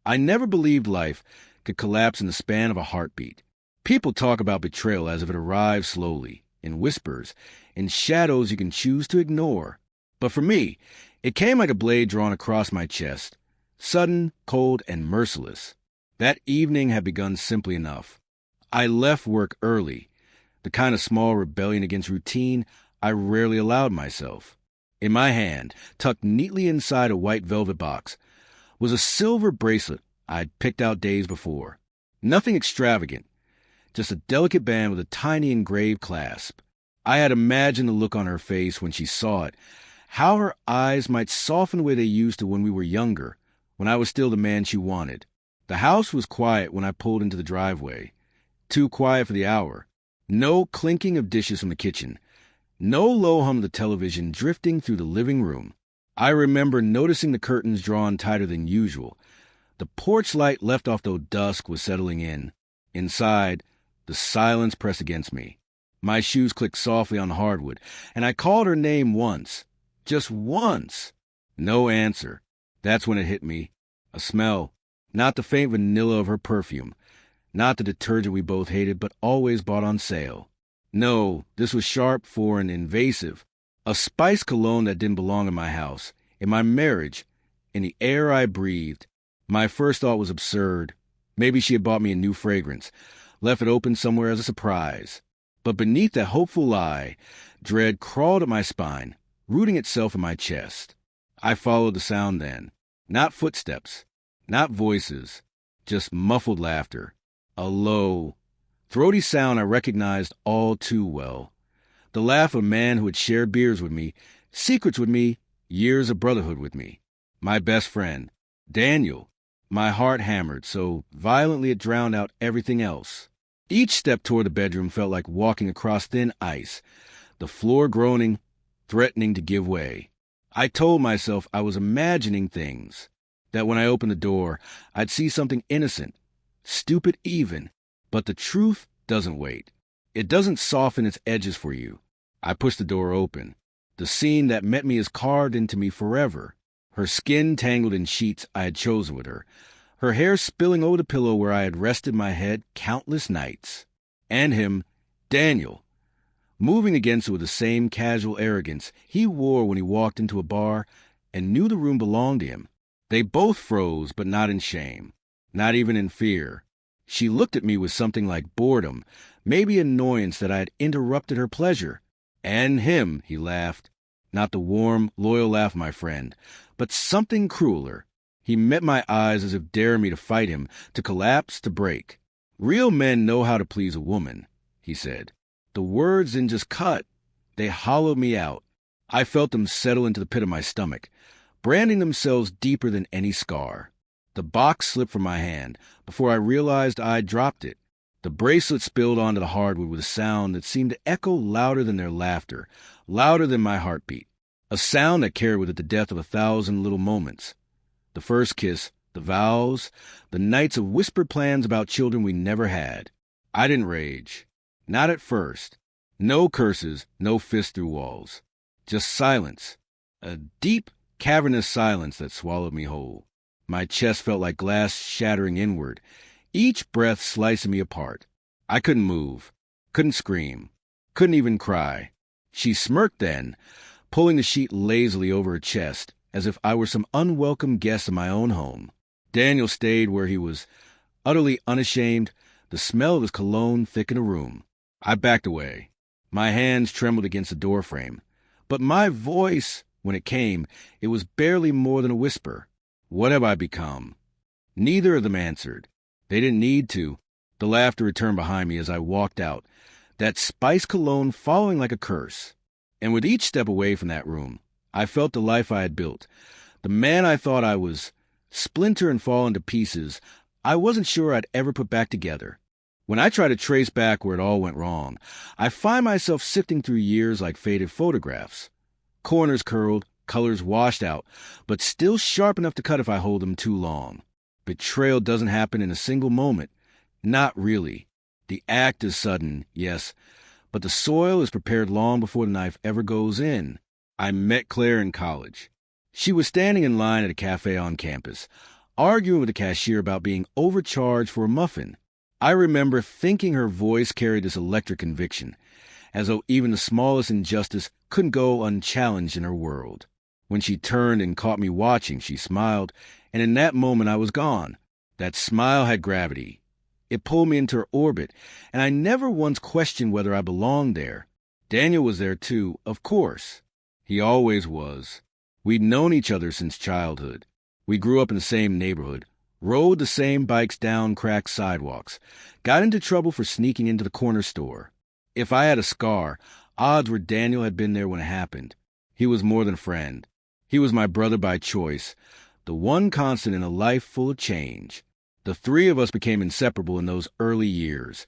I never believed life could collapse in the span of a heartbeat. People talk about betrayal as if it arrives slowly, in whispers, in shadows you can choose to ignore. But for me, it came like a blade drawn across my chest, sudden, cold, and merciless. That evening had begun simply enough. I left work early, the kind of small rebellion against routine I rarely allowed myself. In my hand, tucked neatly inside a white velvet box, was a silver bracelet I'd picked out days before. Nothing extravagant, just a delicate band with a tiny engraved clasp. I had imagined the look on her face when she saw it, how her eyes might soften the way they used to when we were younger, when I was still the man she wanted. The house was quiet when I pulled into the driveway. Too quiet for the hour. No clinking of dishes from the kitchen. No low hum of the television drifting through the living room. I remember noticing the curtains drawn tighter than usual. The porch light left off though dusk was settling in. Inside, the silence pressed against me. My shoes clicked softly on the hardwood, and I called her name once. Just once. No answer. That's when it hit me. A smell. Not the faint vanilla of her perfume. Not the detergent we both hated but always bought on sale. No, this was sharp, foreign, invasive. A spice cologne that didn't belong in my house, in my marriage, in the air I breathed. My first thought was absurd. Maybe she had bought me a new fragrance, left it open somewhere as a surprise. But beneath that hopeful lie, dread crawled up my spine, rooting itself in my chest. I followed the sound then. Not footsteps, not voices, just muffled laughter. A low, throaty sound I recognized all too well. The laugh of a man who had shared beers with me, secrets with me, years of brotherhood with me. My best friend, Daniel. My heart hammered so violently it drowned out everything else. Each step toward the bedroom felt like walking across thin ice, the floor groaning, threatening to give way. I told myself I was imagining things, that when I opened the door, I'd see something innocent, stupid even, but the truth doesn't wait. It doesn't soften its edges for you. I pushed the door open. The scene that met me is carved into me forever. Her skin tangled in sheets I had chosen with her, her hair spilling over the pillow where I had rested my head countless nights. And him, Daniel, moving against it with the same casual arrogance he wore when he walked into a bar and knew the room belonged to him. They both froze, but not in shame, not even in fear. She looked at me with something like boredom, maybe annoyance that I had interrupted her pleasure. And him, he laughed. Not the warm, loyal laugh, my friend, but something crueler. He met my eyes as if daring me to fight him, to collapse, to break. Real men know how to please a woman, he said. The words didn't just cut. They hollowed me out. I felt them settle into the pit of my stomach, branding themselves deeper than any scar. The box slipped from my hand before I realized I'd dropped it. The bracelet spilled onto the hardwood with a sound that seemed to echo louder than their laughter, louder than my heartbeat. A sound that carried with it the death of 1,000 little moments. The first kiss, the vows, the nights of whispered plans about children we never had. I didn't rage. Not at first. No curses, no fists through walls. Just silence. A deep, cavernous silence that swallowed me whole. My chest felt like glass shattering inward, each breath slicing me apart. I couldn't move, couldn't scream, couldn't even cry. She smirked then, pulling the sheet lazily over her chest, as if I were some unwelcome guest in my own home. Daniel stayed where he was, utterly unashamed, the smell of his cologne thick in the room. I backed away. My hands trembled against the doorframe. But my voice, when it came, it was barely more than a whisper. What have I become? Neither of them answered. They didn't need to. The laughter returned behind me as I walked out, that spice cologne following like a curse. And with each step away from that room, I felt the life I had built, the man I thought I was, splinter and fall into pieces I wasn't sure I'd ever put back together. When I try to trace back where it all went wrong, I find myself sifting through years like faded photographs. Corners curled, colors washed out, but still sharp enough to cut if I hold them too long. Betrayal doesn't happen in a single moment. Not really. The act is sudden, yes, but the soil is prepared long before the knife ever goes in. I met Claire in college. She was standing in line at a cafe on campus, arguing with the cashier about being overcharged for a muffin. I remember thinking her voice carried this electric conviction, as though even the smallest injustice couldn't go unchallenged in her world. When she turned and caught me watching, she smiled, and in that moment I was gone. That smile had gravity. It pulled me into her orbit, and I never once questioned whether I belonged there. Daniel was there too, of course. He always was. We'd known each other since childhood. We grew up in the same neighborhood, rode the same bikes down cracked sidewalks, got into trouble for sneaking into the corner store. If I had a scar, odds were Daniel had been there when it happened. He was more than a friend. He was my brother by choice, the one constant in a life full of change. The three of us became inseparable in those early years.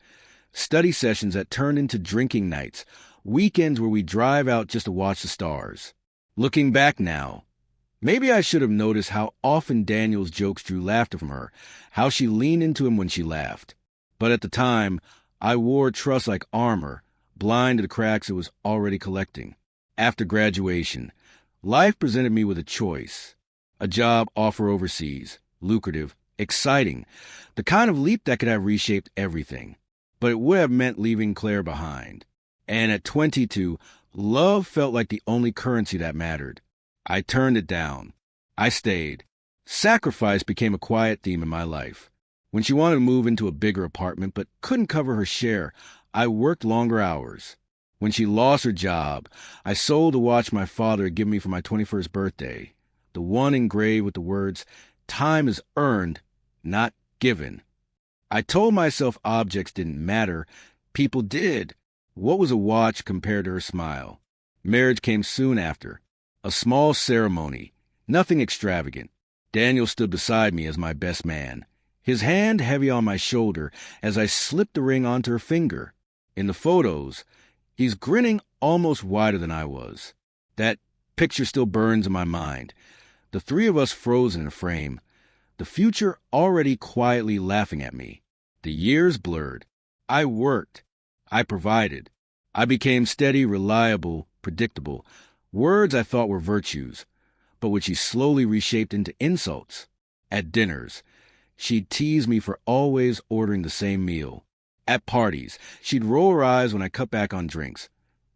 Study sessions that turned into drinking nights, weekends where we drive out just to watch the stars. Looking back now, maybe I should have noticed how often Daniel's jokes drew laughter from her, how she leaned into him when she laughed. But at the time, I wore trust like armor, blind to the cracks it was already collecting. After graduation, life presented me with a choice. A job offer overseas, lucrative, exciting, the kind of leap that could have reshaped everything. But it would have meant leaving Claire behind. And at 22, love felt like the only currency that mattered. I turned it down. I stayed. Sacrifice became a quiet theme in my life. When she wanted to move into a bigger apartment but couldn't cover her share, I worked longer hours. When she lost her job, I sold the watch my father had given me for my 21st birthday, the one engraved with the words, "Time is earned, not given." I told myself objects didn't matter. People did. What was a watch compared to her smile? Marriage came soon after. A small ceremony, nothing extravagant. Daniel stood beside me as my best man, his hand heavy on my shoulder as I slipped the ring onto her finger. In the photos, he's grinning almost wider than I was. That picture still burns in my mind. The three of us frozen in a frame. The future already quietly laughing at me. The years blurred. I worked. I provided. I became steady, reliable, predictable. Words I thought were virtues, but which she slowly reshaped into insults. At dinners, she'd tease me for always ordering the same meal. At parties, she'd roll her eyes when I cut back on drinks,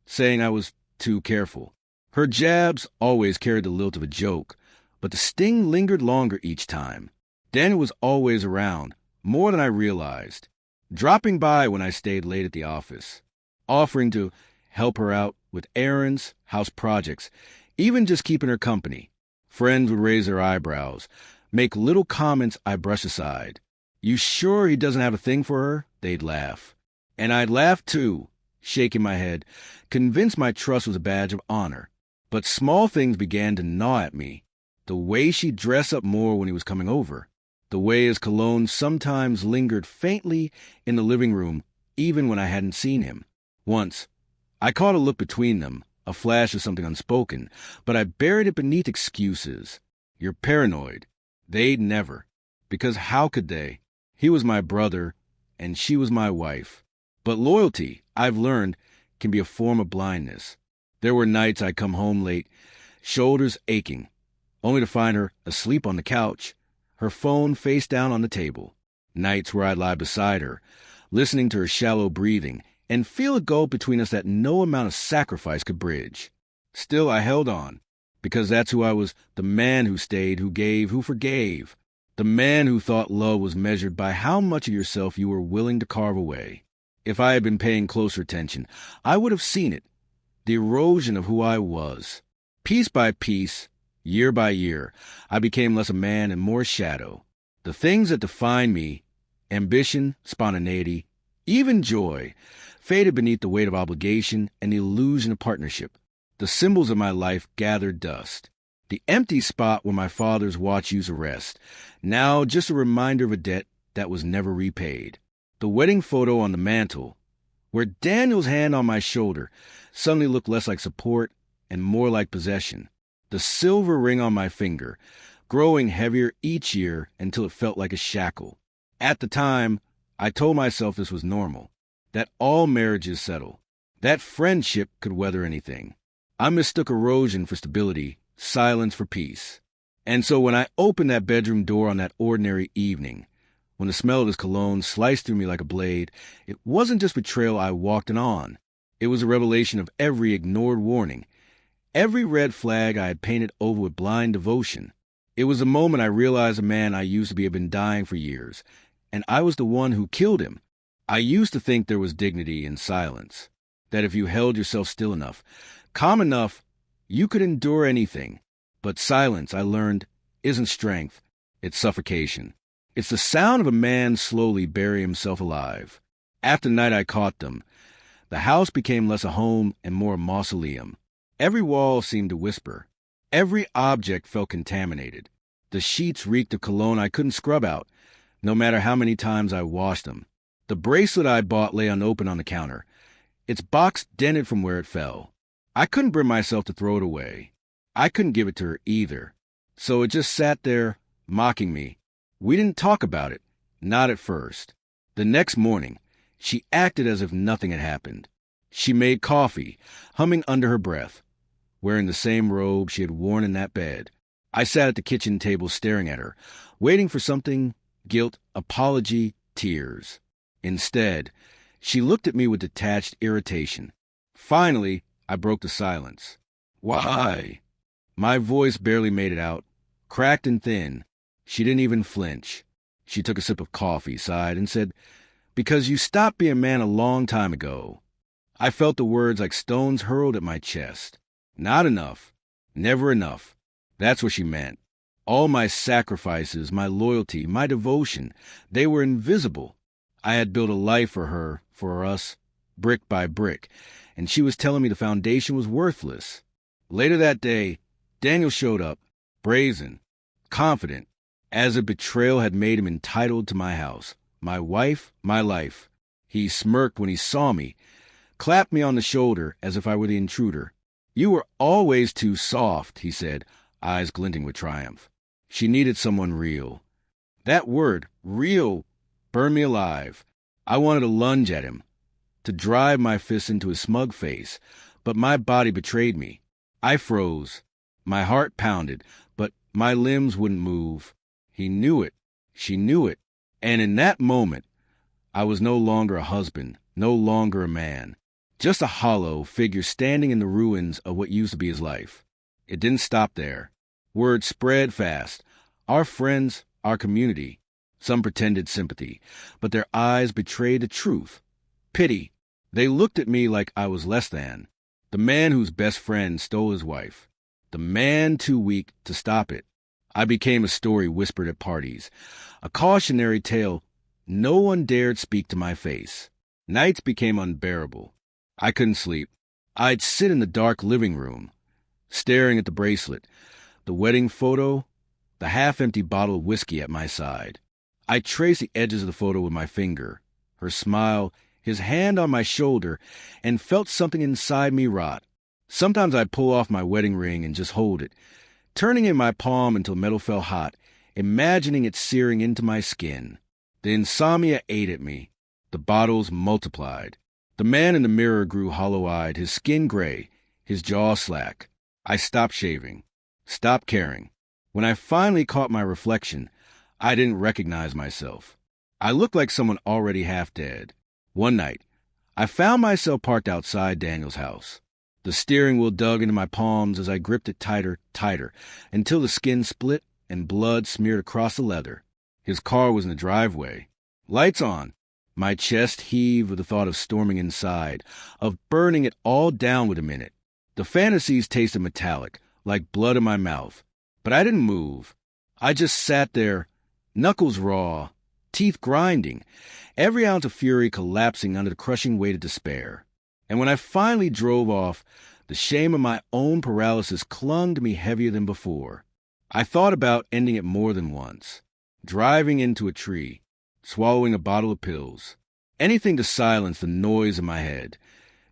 saying I was too careful. Her jabs always carried the lilt of a joke, but the sting lingered longer each time. Daniel was always around, more than I realized, dropping by when I stayed late at the office, offering to help her out with errands, house projects, even just keeping her company. Friends would raise their eyebrows, make little comments I brush aside. "You sure he doesn't have a thing for her?" They'd laugh. And I'd laugh too, shaking my head, convinced my trust was a badge of honor. But small things began to gnaw at me. The way she'd dress up more when he was coming over. The way his cologne sometimes lingered faintly in the living room, even when I hadn't seen him. Once, I caught a look between them, a flash of something unspoken, but I buried it beneath excuses. "You're paranoid." They'd never. Because how could they? He was my brother, and she was my wife. But loyalty, I've learned, can be a form of blindness. There were nights I'd come home late, shoulders aching, only to find her asleep on the couch, her phone face down on the table. Nights where I'd lie beside her, listening to her shallow breathing, and feel a gulf between us that no amount of sacrifice could bridge. Still, I held on, because that's who I was, the man who stayed, who gave, who forgave. The man who thought love was measured by how much of yourself you were willing to carve away. If I had been paying closer attention, I would have seen it, the erosion of who I was. Piece by piece, year by year, I became less a man and more shadow. The things that defined me, ambition, spontaneity, even joy, faded beneath the weight of obligation and the illusion of partnership. The symbols of my life gathered dust. The empty spot where my father's watch used to rest, now just a reminder of a debt that was never repaid. The wedding photo on the mantel, where Daniel's hand on my shoulder suddenly looked less like support and more like possession. The silver ring on my finger, growing heavier each year until it felt like a shackle. At the time, I told myself this was normal, that all marriages settle, that friendship could weather anything. I mistook erosion for stability, silence for peace. And so when I opened that bedroom door on that ordinary evening, when the smell of his cologne sliced through me like a blade, it wasn't just betrayal I walked in on. It was a revelation of every ignored warning, every red flag I had painted over with blind devotion. It was the moment I realized a man I used to be had been dying for years, and I was the one who killed him. I used to think there was dignity in silence, that if you held yourself still enough, calm enough, you could endure anything. But silence, I learned, isn't strength, it's suffocation. It's the sound of a man slowly burying himself alive. After the night I caught them, the house became less a home and more a mausoleum. Every wall seemed to whisper. Every object felt contaminated. The sheets reeked of cologne I couldn't scrub out, no matter how many times I washed them. The bracelet I bought lay unopened on the counter, its box dented from where it fell. I couldn't bring myself to throw it away. I couldn't give it to her either. So it just sat there, mocking me. We didn't talk about it, not at first. The next morning, she acted as if nothing had happened. She made coffee, humming under her breath, wearing the same robe she had worn in that bed. I sat at the kitchen table staring at her, waiting for something, guilt, apology, tears. Instead, she looked at me with detached irritation. Finally, I broke the silence. Why? My voice barely made it out, cracked and thin. She didn't even flinch. She took a sip of coffee, sighed, and said, "Because you stopped being a man a long time ago." I felt the words like stones hurled at my chest. Not enough. Never enough. That's what she meant. All my sacrifices, my loyalty, my devotion, they were invisible. I had built a life for her, for us, brick by brick, and she was telling me the foundation was worthless. Later that day, Daniel showed up, brazen, confident, as if betrayal had made him entitled to my house, my wife, my life. He smirked when he saw me, clapped me on the shoulder as if I were the intruder. "You were always too soft," he said, eyes glinting with triumph. She needed someone real. That word, real, burned me alive. I wanted to lunge at him, to drive my fist into his smug face, but my body betrayed me. I froze. My heart pounded, but my limbs wouldn't move. He knew it. She knew it. And in that moment, I was no longer a husband, no longer a man, just a hollow figure standing in the ruins of what used to be his life. It didn't stop there. Word spread fast. Our friends, our community. Some pretended sympathy, but their eyes betrayed the truth. Pity. They looked at me like I was less than. The man whose best friend stole his wife. The man too weak to stop it. I became a story whispered at parties, a cautionary tale no one dared speak to my face. Nights became unbearable. I couldn't sleep. I'd sit in the dark living room, staring at the bracelet, the wedding photo, the half-empty bottle of whiskey at my side. I traced the edges of the photo with my finger, her smile, his hand on my shoulder, and felt something inside me rot. Sometimes I'd pull off my wedding ring and just hold it, turning in my palm until metal felt hot, imagining it searing into my skin. The insomnia ate at me. The bottles multiplied. The man in the mirror grew hollow-eyed, his skin gray, his jaw slack. I stopped shaving, stopped caring. When I finally caught my reflection, I didn't recognize myself. I looked like someone already half dead. One night, I found myself parked outside Daniel's house. The steering wheel dug into my palms as I gripped it tighter, until the skin split and blood smeared across the leather. His car was in the driveway. Lights on. My chest heaved with the thought of storming inside, of burning it all down with a minute. The fantasies tasted metallic, like blood in my mouth. But I didn't move. I just sat there, knuckles raw, teeth grinding, every ounce of fury collapsing under the crushing weight of despair. And when I finally drove off, the shame of my own paralysis clung to me heavier than before. I thought about ending it more than once. Driving into a tree, swallowing a bottle of pills. Anything to silence the noise in my head.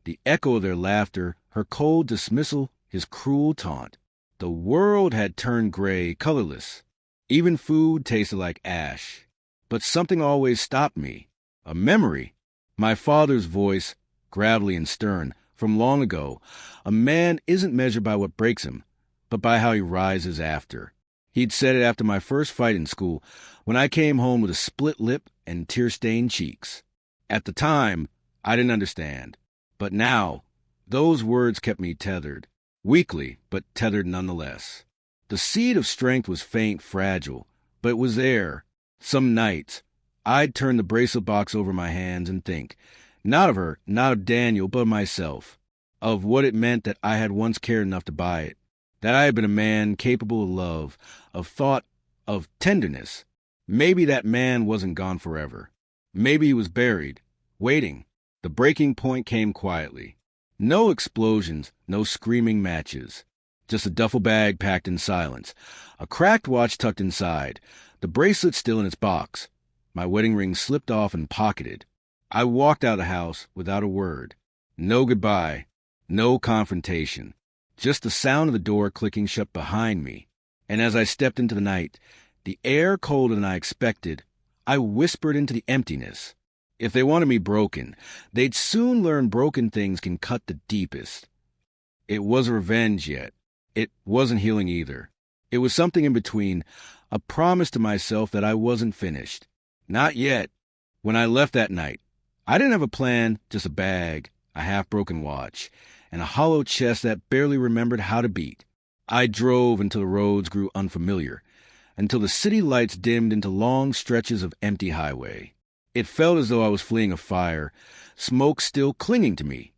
The echo of their laughter, her cold dismissal, his cruel taunt. The world had turned gray, colorless. Even food tasted like ash. But something always stopped me. A memory. My father's voice, gravelly and stern, from long ago. A man isn't measured by what breaks him, but by how he rises after. He'd said it after my first fight in school, when I came home with a split lip and tear-stained cheeks. At the time, I didn't understand. But now, those words kept me tethered. Weakly, but tethered nonetheless. The seed of strength was faint, fragile, but it was there. Some nights, I'd turn the bracelet box over my hands and think, not of her, not of Daniel, but of myself, of what it meant that I had once cared enough to buy it, that I had been a man capable of love, of thought, of tenderness. Maybe that man wasn't gone forever. Maybe he was buried, waiting. The breaking point came quietly. No explosions, no screaming matches. Just a duffel bag packed in silence. A cracked watch tucked inside. The bracelet still in its box. My wedding ring slipped off and pocketed. I walked out of the house without a word. No goodbye. No confrontation. Just the sound of the door clicking shut behind me. And as I stepped into the night, the air colder than I expected, I whispered into the emptiness. If they wanted me broken, they'd soon learn broken things can cut the deepest. It wasn't revenge yet. It wasn't healing either. It was something in between, a promise to myself that I wasn't finished. Not yet. When I left that night, I didn't have a plan, just a bag, a half-broken watch, and a hollow chest that barely remembered how to beat. I drove until the roads grew unfamiliar, until the city lights dimmed into long stretches of empty highway. It felt as though I was fleeing a fire, smoke still clinging to me,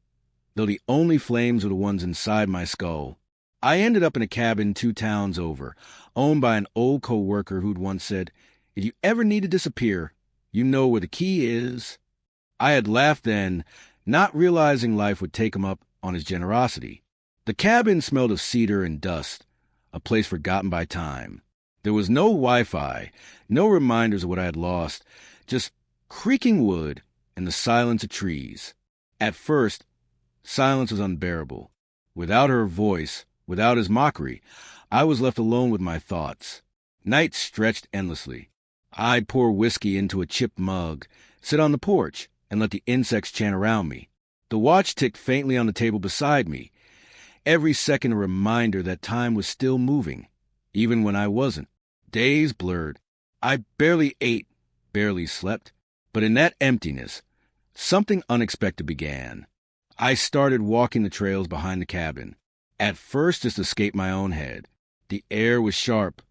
though the only flames were the ones inside my skull. I ended up in a cabin 2 towns over, owned by an old co-worker who'd once said, "If you ever need to disappear, you know where the key is." I had laughed then, not realizing life would take him up on his generosity. The cabin smelled of cedar and dust, a place forgotten by time. There was no Wi-Fi, no reminders of what I had lost, just creaking wood and the silence of trees. At first, silence was unbearable. Without her voice, without his mockery, I was left alone with my thoughts. Nights stretched endlessly. I'd pour whiskey into a chipped mug, sit on the porch, and let the insects chant around me. The watch ticked faintly on the table beside me, every second a reminder that time was still moving, even when I wasn't. Days blurred. I barely ate, barely slept. But in that emptiness, something unexpected began. I started walking the trails behind the cabin. At first, just to escape my own head. The air was sharp,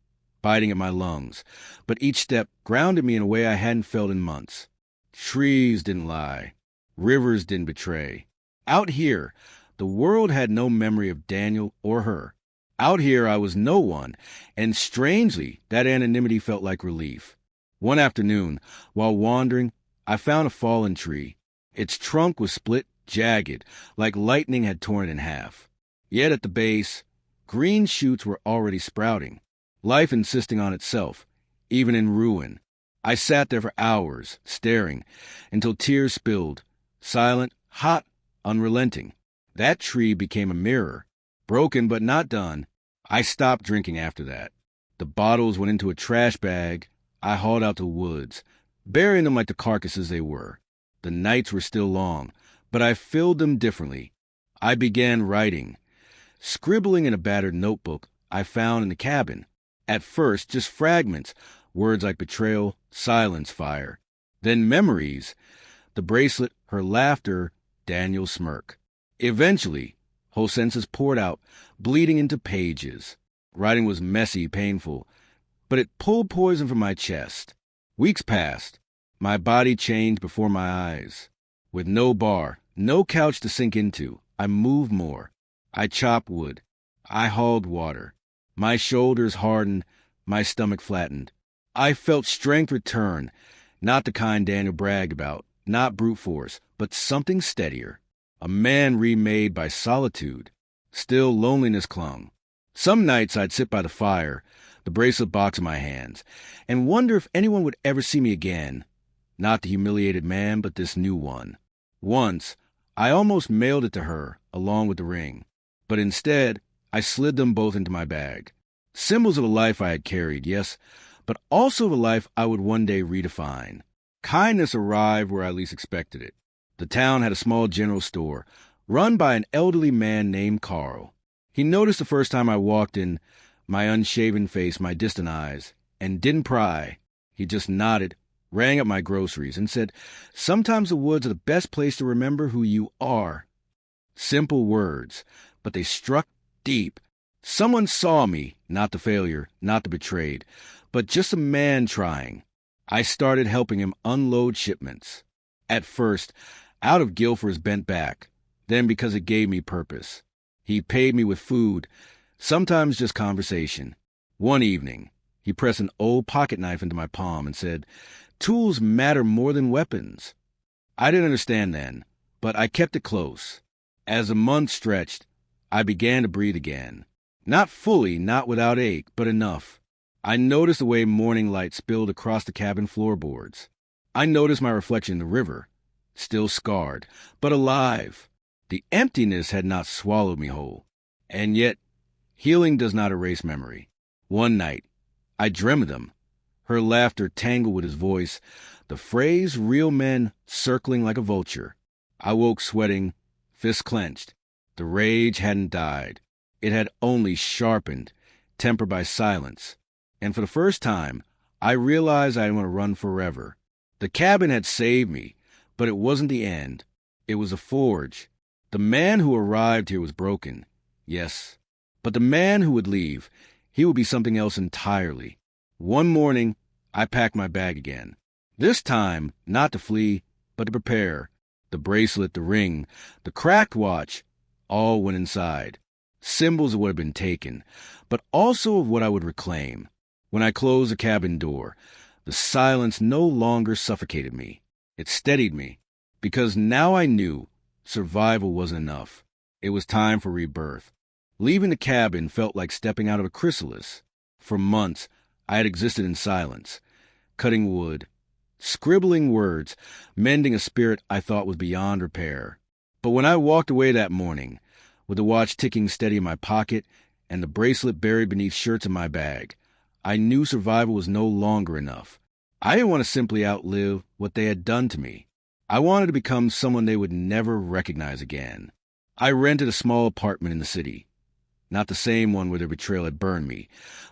biting at my lungs, but each step grounded me in a way I hadn't felt in months. Trees didn't lie. Rivers didn't betray. Out here, the world had no memory of Daniel or her. Out here, I was no one, and strangely, that anonymity felt like relief. One afternoon, while wandering, I found a fallen tree. Its trunk was split, jagged, like lightning had torn it in half. Yet at the base, green shoots were already sprouting, life insisting on itself, even in ruin. I sat there for hours, staring, until tears spilled, silent, hot, unrelenting. That tree became a mirror, broken but not done. I stopped drinking after that. The bottles went into a trash bag I hauled out to the woods, burying them like the carcasses they were. The nights were still long, but I filled them differently. I began writing, scribbling in a battered notebook I found in the cabin. At first, just fragments, words like betrayal, silence, fire. Then memories, the bracelet, her laughter, Daniel's smirk. Eventually, whole sentences poured out, bleeding into pages. Writing was messy, painful, but it pulled poison from my chest. Weeks passed. My body changed before my eyes. With no bar, no couch to sink into, I moved more. I chopped wood. I hauled water. My shoulders hardened, my stomach flattened. I felt strength return, not the kind Daniel bragged about, not brute force, but something steadier. A man remade by solitude. Still loneliness clung. Some nights I'd sit by the fire, the bracelet box in my hands, and wonder if anyone would ever see me again. Not the humiliated man, but this new one. Once, I almost mailed it to her, along with the ring. But instead, I slid them both into my bag. Symbols of a life I had carried, yes, but also of a life I would one day redefine. Kindness arrived where I least expected it. The town had a small general store, run by an elderly man named Carl. He noticed the first time I walked in, my unshaven face, my distant eyes, and didn't pry. He just nodded, rang up my groceries, and said, "Sometimes the woods are the best place to remember who you are." Simple words, but they struck deep. Someone saw me, not the failure, not the betrayed, but just a man trying. I started helping him unload shipments. At first, out of guilt for his bent back, then because it gave me purpose. He paid me with food, sometimes just conversation. One evening, he pressed an old pocket knife into my palm and said, "Tools matter more than weapons." I didn't understand then, but I kept it close. As the months stretched, I began to breathe again. Not fully, not without ache, but enough. I noticed the way morning light spilled across the cabin floorboards. I noticed my reflection in the river, still scarred, but alive. The emptiness had not swallowed me whole. And yet, healing does not erase memory. One night, I dreamed of them. Her laughter tangled with his voice, the phrase "real men" circling like a vulture. I woke sweating, fists clenched. The rage hadn't died. It had only sharpened, tempered by silence. And for the first time, I realized I didn't want to run forever. The cabin had saved me, but it wasn't the end. It was a forge. The man who arrived here was broken, yes. But the man who would leave, he would be something else entirely. One morning, I packed my bag again. This time, not to flee, but to prepare. The bracelet, the ring, the cracked watch, all went inside. Symbols of what had been taken, but also of what I would reclaim. When I closed the cabin door, the silence no longer suffocated me. It steadied me, because now I knew survival wasn't enough. It was time for rebirth. Leaving the cabin felt like stepping out of a chrysalis. For months, I had existed in silence, cutting wood, scribbling words, mending a spirit I thought was beyond repair. But when I walked away that morning, with the watch ticking steady in my pocket and the bracelet buried beneath shirts in my bag, I knew survival was no longer enough. I didn't want to simply outlive what they had done to me. I wanted to become someone they would never recognize again. I rented a small apartment in the city. Not the same one where their betrayal had burned me,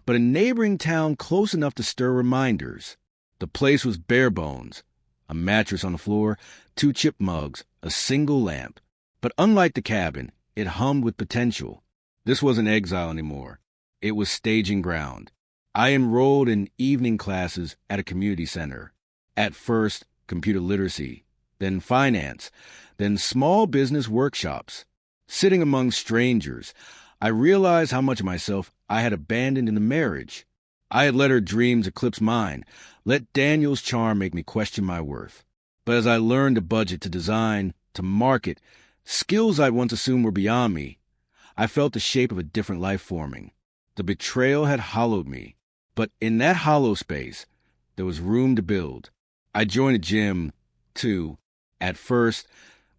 but a neighboring town close enough to stir reminders. The place was bare bones. A mattress on the floor, 2 chip mugs, a single lamp. But unlike the cabin, it hummed with potential. This wasn't exile anymore. It was staging ground. I enrolled in evening classes at a community center. At first, computer literacy, then finance, then small business workshops. Sitting among strangers, I realized how much of myself I had abandoned in the marriage. I had let her dreams eclipse mine, let Daniel's charm make me question my worth. But as I learned to budget, to design, to market, skills I'd once assumed were beyond me, I felt the shape of a different life forming. The betrayal had hollowed me, but in that hollow space, there was room to build. I joined a gym, too. At first,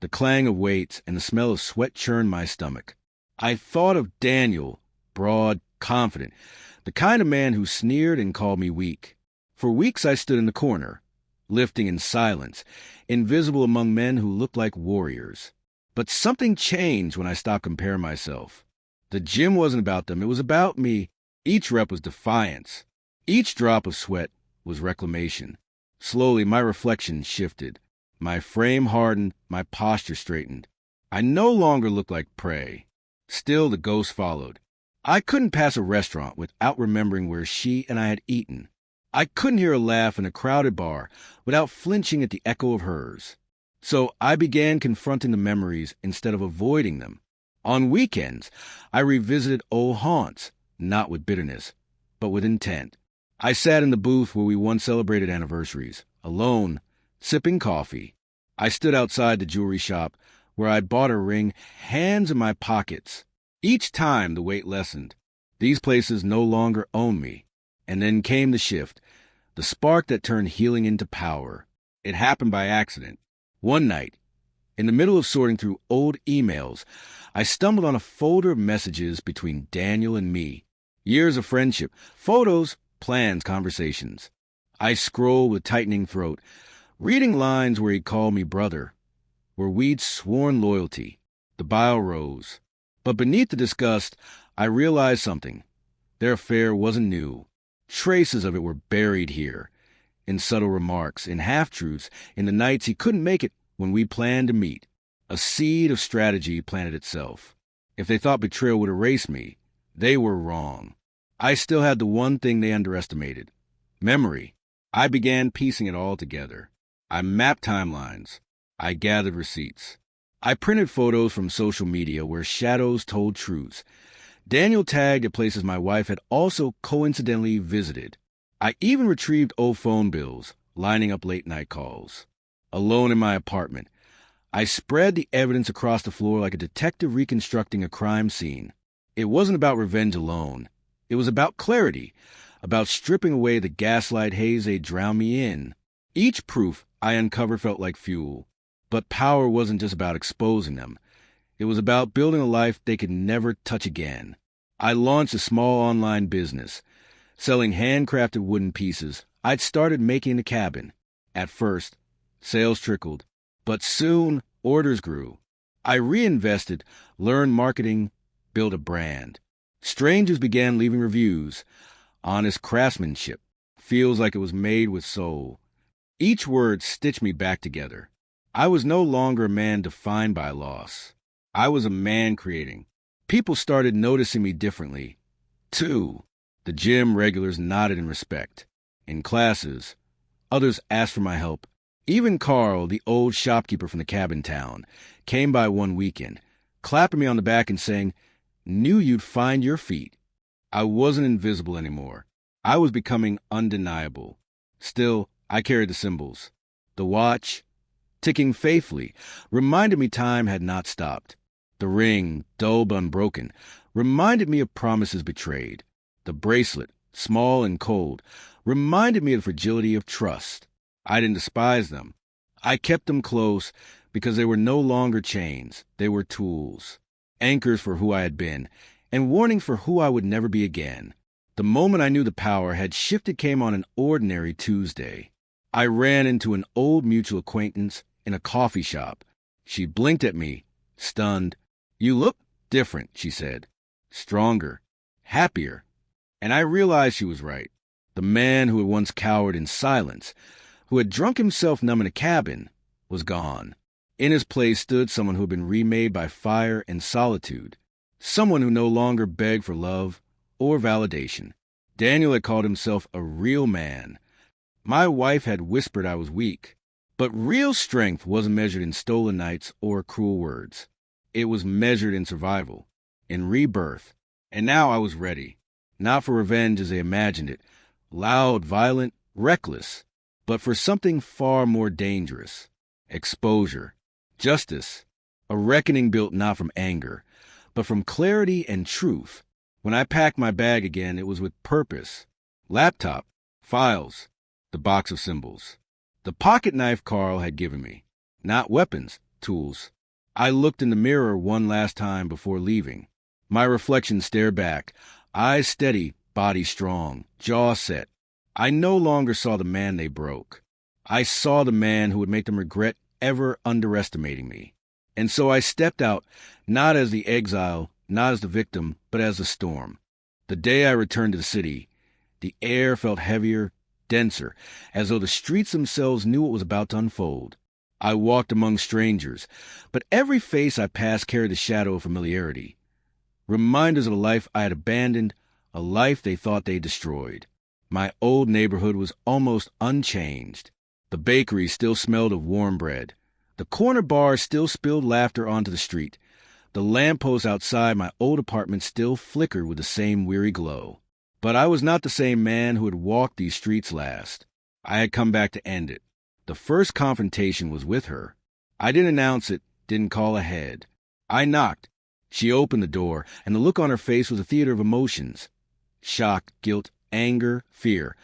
the clang of weights and the smell of sweat churned my stomach. I thought of Daniel, broad, confident, the kind of man who sneered and called me weak. For weeks I stood in the corner, lifting in silence, invisible among men who looked like warriors. But something changed when I stopped comparing myself. The gym wasn't about them, it was about me. Each rep was defiance. Each drop of sweat was reclamation. Slowly, my reflection shifted. My frame hardened, my posture straightened. I no longer looked like prey. Still, the ghost followed. I couldn't pass a restaurant without remembering where she and I had eaten. I couldn't hear a laugh in a crowded bar without flinching at the echo of hers. So I began confronting the memories instead of avoiding them. On weekends, I revisited old haunts, not with bitterness, but with intent. I sat in the booth where we once celebrated anniversaries, alone, sipping coffee. I stood outside the jewelry shop where I'd bought a ring, hands in my pockets. Each time the weight lessened. These places no longer owned me. And then came the shift, the spark that turned healing into power. It happened by accident. One night, in the middle of sorting through old emails, I stumbled on a folder of messages between Daniel and me. Years of friendship, photos, plans, conversations. I scrolled with tightening throat, reading lines where he called me brother, where we'd sworn loyalty. The bile rose. But beneath the disgust, I realized something. Their affair wasn't new. Traces of it were buried here, in subtle remarks, in half-truths, in the nights he couldn't make it when we planned to meet. A seed of strategy planted itself. If they thought betrayal would erase me, they were wrong. I still had the one thing they underestimated: memory. I began piecing it all together. I mapped timelines. I gathered receipts. I printed photos from social media where shadows told truths. Daniel tagged at places my wife had also coincidentally visited. I even retrieved old phone bills, lining up late-night calls. Alone in my apartment, I spread the evidence across the floor like a detective reconstructing a crime scene. It wasn't about revenge alone. It was about clarity, about stripping away the gaslight haze they drowned me in. Each proof I uncovered felt like fuel. But power wasn't just about exposing them. It was about building a life they could never touch again. I launched a small online business, selling handcrafted wooden pieces I'd started making in the cabin. At first, sales trickled, but soon orders grew. I reinvested, learned marketing, built a brand. Strangers began leaving reviews. Honest craftsmanship. Feels like it was made with soul. Each word stitched me back together. I was no longer a man defined by loss. I was a man creating. People started noticing me differently, too. The gym regulars nodded in respect. In classes, others asked for my help. Even Carl, the old shopkeeper from the cabin town, came by one weekend, clapping me on the back and saying, "Knew you'd find your feet." I wasn't invisible anymore. I was becoming undeniable. Still, I carried the symbols. The watch, ticking faithfully, reminded me time had not stopped. The ring, dull but unbroken, reminded me of promises betrayed. The bracelet, small and cold, reminded me of the fragility of trust. I didn't despise them. I kept them close because they were no longer chains. They were tools, anchors for who I had been, and warnings for who I would never be again. The moment I knew the power had shifted came on an ordinary Tuesday. I ran into an old mutual acquaintance in a coffee shop. She blinked at me, stunned. "You look different," she said. "Stronger, happier." And I realized she was right. The man who had once cowered in silence, who had drunk himself numb in a cabin, was gone. In his place stood someone who had been remade by fire and solitude, someone who no longer begged for love or validation. Daniel had called himself a real man. My wife had whispered I was weak, but real strength wasn't measured in stolen nights or cruel words. It was measured in survival, in rebirth. And now I was ready, not for revenge as they imagined it, loud, violent, reckless, but for something far more dangerous: exposure, justice, a reckoning built not from anger, but from clarity and truth. When I packed my bag again, it was with purpose. Laptop, files, the box of symbols. The pocket knife Carl had given me. Not weapons, tools. I looked in the mirror one last time before leaving. My reflection stared back, eyes steady, body strong, jaw set. I no longer saw the man they broke. I saw the man who would make them regret ever underestimating me. And so I stepped out, not as the exile, not as the victim, but as the storm. The day I returned to the city, the air felt heavier, denser, as though the streets themselves knew what was about to unfold. I walked among strangers, but every face I passed carried the shadow of familiarity. Reminders of a life I had abandoned, a life they thought they destroyed. My old neighborhood was almost unchanged. The bakery still smelled of warm bread. The corner bar still spilled laughter onto the street. The lamppost outside my old apartment still flickered with the same weary glow. But I was not the same man who had walked these streets last. I had come back to end it. The first confrontation was with her. I didn't announce it, didn't call ahead. I knocked. She opened the door, and the look on her face was a theater of emotions. Shock, guilt, anger, fear,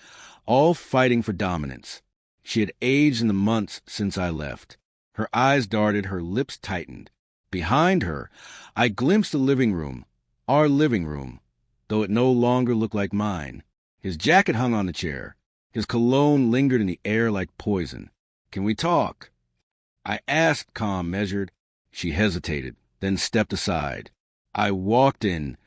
all fighting for dominance. She had aged in the months since I left. Her eyes darted, her lips tightened. Behind her, I glimpsed the living room, our living room, though it no longer looked like mine. His jacket hung on the chair. His cologne lingered in the air like poison. "Can we talk?" I asked, calm, measured. She hesitated, then stepped aside. I walked in,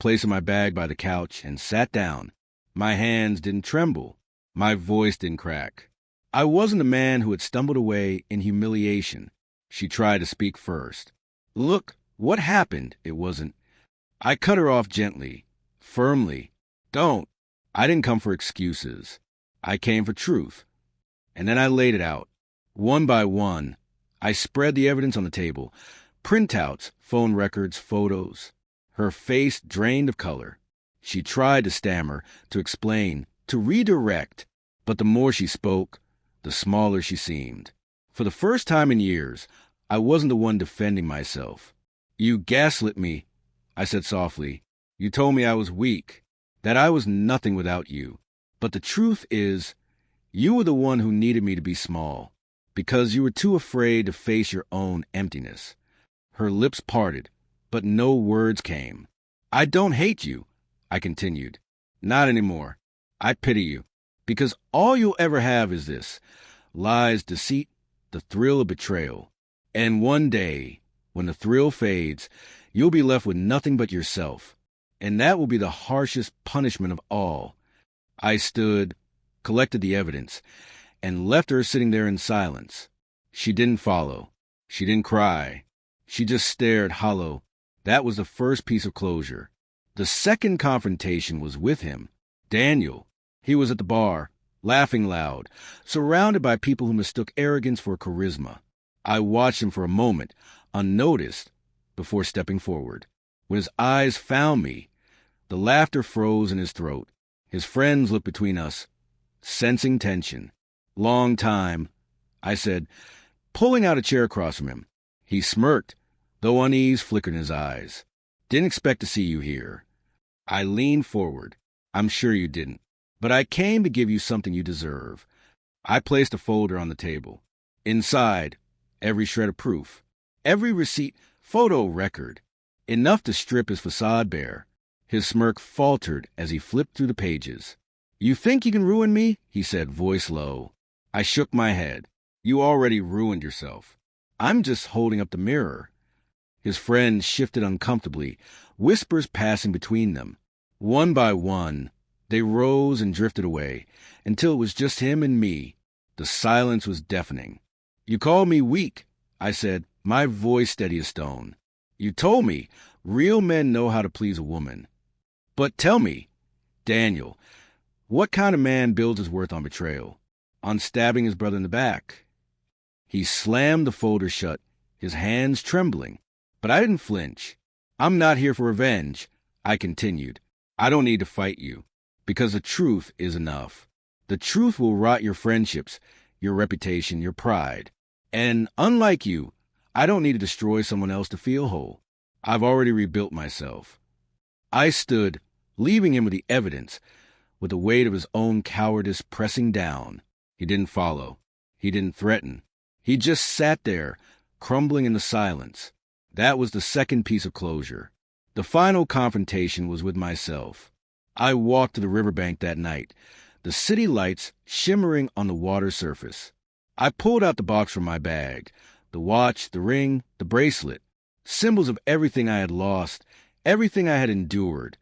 placing my bag by the couch, and sat down. My hands didn't tremble. My voice didn't crack. I wasn't a man who had stumbled away in humiliation. She tried to speak first. Look, what happened? It wasn't. I cut her off gently, firmly. Don't. I didn't come for excuses. I came for truth. And then I laid it out. One by one, I spread the evidence on the table. Printouts, phone records, photos. Her face drained of color. She tried to stammer, to explain, to redirect. But the more she spoke, the smaller she seemed. For the first time in years, I wasn't the one defending myself. You gaslit me, I said softly. You told me I was weak, that I was nothing without you. But the truth is, you were the one who needed me to be small, because you were too afraid to face your own emptiness. Her lips parted, but no words came. I don't hate you, I continued. Not anymore. I pity you, because all you'll ever have is this: lies, deceit, the thrill of betrayal. And one day, when the thrill fades, you'll be left with nothing but yourself. And that will be the harshest punishment of all. I stood, collected the evidence, and left her sitting there in silence. She didn't follow. She didn't cry. She just stared hollow. That was the first piece of closure. The second confrontation was with him, Daniel. He was at the bar, laughing loud, surrounded by people who mistook arrogance for charisma. I watched him for a moment, unnoticed, before stepping forward. When his eyes found me, the laughter froze in his throat. His friends looked between us, sensing tension. Long time, I said, pulling out a chair across from him. He smirked, though unease flickered in his eyes. Didn't expect to see you here. I leaned forward. I'm sure you didn't. But I came to give you something you deserve. I placed a folder on the table. Inside, every shred of proof, every receipt, photo record, enough to strip his facade bare. His smirk faltered as he flipped through the pages. You think you can ruin me? He said, voice low. I shook my head. You already ruined yourself. I'm just holding up the mirror. His friends shifted uncomfortably, whispers passing between them. One by one, they rose and drifted away, until it was just him and me. The silence was deafening. You called me weak, I said, my voice steady as stone. You told me real men know how to please a woman. But tell me, Daniel, what kind of man builds his worth on betrayal? On stabbing his brother in the back? He slammed the folder shut, his hands trembling. But I didn't flinch. I'm not here for revenge, I continued. I don't need to fight you, because the truth is enough. The truth will rot your friendships, your reputation, your pride. And unlike you, I don't need to destroy someone else to feel whole. I've already rebuilt myself. I stood, leaving him with the evidence, with the weight of his own cowardice pressing down. He didn't follow. He didn't threaten. He just sat there, crumbling in the silence. That was the second piece of closure. The final confrontation was with myself. I walked to the riverbank that night, the city lights shimmering on the water surface. I pulled out the box from my bag, the watch, the ring, the bracelet, symbols of everything I had lost, everything I had endured.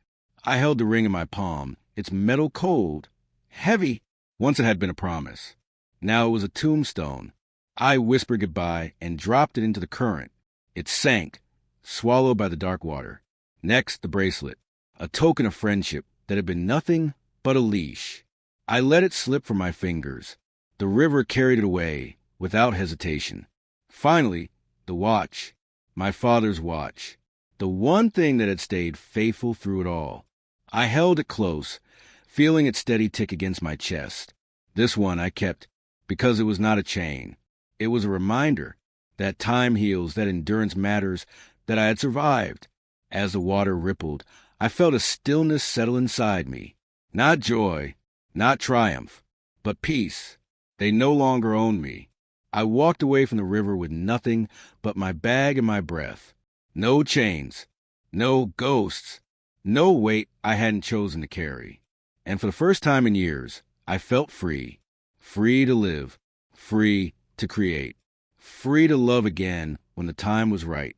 I held the ring in my palm, its metal cold, heavy. Once it had been a promise. Now it was a tombstone. I whispered goodbye and dropped it into the current. It sank, swallowed by the dark water. Next, the bracelet, a token of friendship that had been nothing but a leash. I let it slip from my fingers. The river carried it away, without hesitation. Finally, the watch, my father's watch, the one thing that had stayed faithful through it all. I held it close, feeling its steady tick against my chest. This one I kept because it was not a chain. It was a reminder that time heals, that endurance matters, that I had survived. As the water rippled, I felt a stillness settle inside me. Not joy, not triumph, but peace. They no longer owned me. I walked away from the river with nothing but my bag and my breath. No chains, no ghosts, no weight I hadn't chosen to carry. And for the first time in years, I felt free. Free to live, free to create, free to love again when the time was right.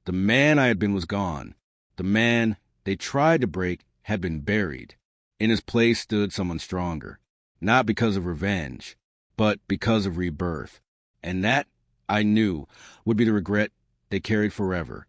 The man I had been was gone. The man they tried to break had been buried. In his place stood someone stronger, not because of revenge, but because of rebirth. And that, I knew, would be the regret they carried forever.